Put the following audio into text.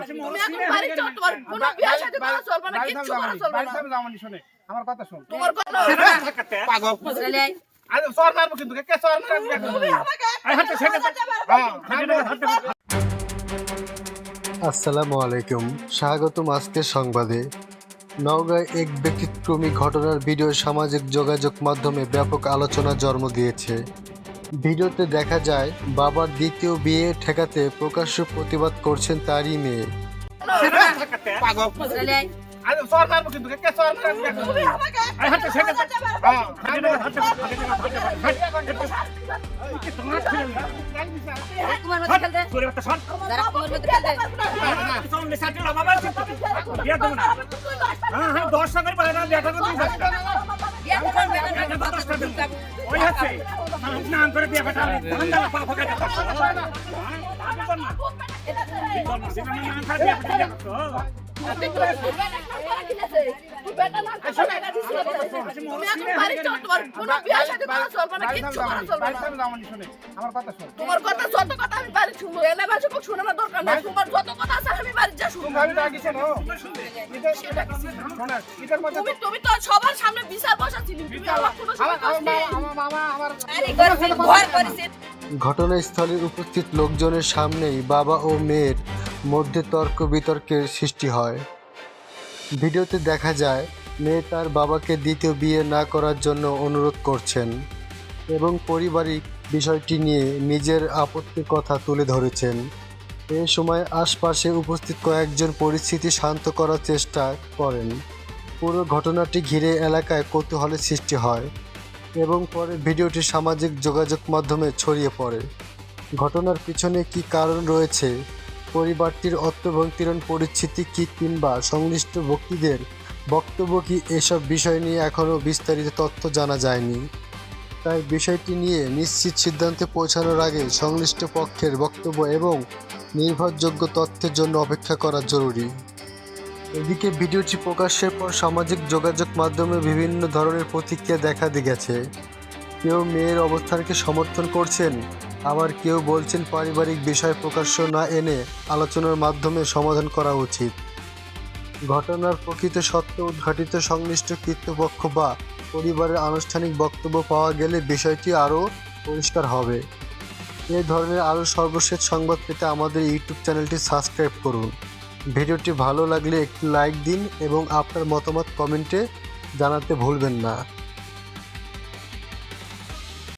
তুমি এখন বাড়ি চল, তোমার কোনো বিয়ে শাদী করা চলবে না, কিচ্ছু করা চলবে না। আমার কথা শোন। তোমার কোনো পাগল। বুঝলে আরে সর মারবো কিন্তু কে সর মারবো? তুমি আমাকে আসসালামু আলাইকুম, স্বাগতম আজকের সংবাদে। নওগাঁয় এক ব্যতিক্রমী ঘটনার ভিডিও সামাজিক যোগাযোগ মাধ্যমে ব্যাপক আলোচনা জন্ম দিয়েছে। ভিডিওতে দেখা যায় বাবার দ্বিতীয় বিয়ে ঠেকাতে প্রকাশ্য প্রতিবাদ করছেন তারই মেয়ে। পাগল। বুঝলে আরে সর মারবো কিন্তু কে সর মারবো? তুমি আমাকে তোমার মধ্যে খেলতে যারা তোমার মধ্যে খেলতে তুমি এখন বাড়ি চল, তোমার কোনো বিয়ে শাদী করা চলবে না, কিচ্ছু করা চলবে না। আমার কথা শোন। তোমার কথা যত কথা আমি বাড়ি শুনবো, এলে বাসে খুব শোনানোর দরকার নাই। তোমার যত কথা আছে আমি বাড়ি যা শুনবো। তুমি ডাকিছেন ও শোনা এটার মধ্যে তুমি তো সবার সামনে বিচার বসাচ্ছিলি, তুমি আমার কোনো সময় আমার মামা আমার ভয় করেছেন। ঘটনাস্থলে উপস্থিত লোকজনের সামনেই বাবা ও মেয়ের মধ্যে তর্ক বিতর্কের সৃষ্টি হয়। ভিডিওতে দেখা যায় মেয়ে তার বাবাকে দ্বিতীয় বিয়ে না করার জন্য অনুরোধ করছেন এবং পারিবারিক বিষয়টি নিয়ে নিজের আপত্তির কথা তুলে ধরেছেন। এ সময় আশপাশে উপস্থিত কয়েকজন পরিস্থিতি শান্ত করার চেষ্টা করেন। পুরো ঘটনাটি ঘিরে এলাকায় কৌতূহলের সৃষ্টি হয় এবং পরে ভিডিওটি সামাজিক যোগাযোগ মাধ্যমে ছড়িয়ে পড়ে। ঘটনার পিছনে কী কারণ রয়েছে, পরিবারটির অর্থবন্তিরণ পরিস্থিতি কী কিংবা সংশ্লিষ্ট ব্যক্তিদের বক্তব্য কী, এসব বিষয় নিয়ে এখনও বিস্তারিত তথ্য জানা যায়নি। তাই বিষয়টি নিয়ে নিশ্চিত সিদ্ধান্তে পৌঁছানোর আগে সংশ্লিষ্ট পক্ষের বক্তব্য এবং নির্ভরযোগ্য তথ্যের জন্য অপেক্ষা করা জরুরি। এদিকে ভিডিওটি প্রকাশের পর সামাজিক যোগাযোগ মাধ্যমে বিভিন্ন ধরনের প্রতিক্রিয়া দেখা গেছে। কেউ মেয়ের অবস্থানকে সমর্থন করছেন, আবার কেউ বলছেন পারিবারিক বিষয় প্রকাশ্য না এনে আলোচনার মাধ্যমে সমাধান করা উচিত। ঘটনার প্রকৃত সত্য উদ্ঘাটিত সংশ্লিষ্ট কর্তৃপক্ষ বা পরিবারের আনুষ্ঠানিক বক্তব্য পাওয়া গেলে বিষয়টি আরও পরিষ্কার হবে। এই ধরনের আরও সর্বশেষ সংবাদ পেতে আমাদের ইউটিউব চ্যানেলটি সাবস্ক্রাইব করুন। ভিডিওটি ভালো লাগলে একটি লাইক দিন এবং আপনার মতামত কমেন্টে জানাতে ভুলবেন না।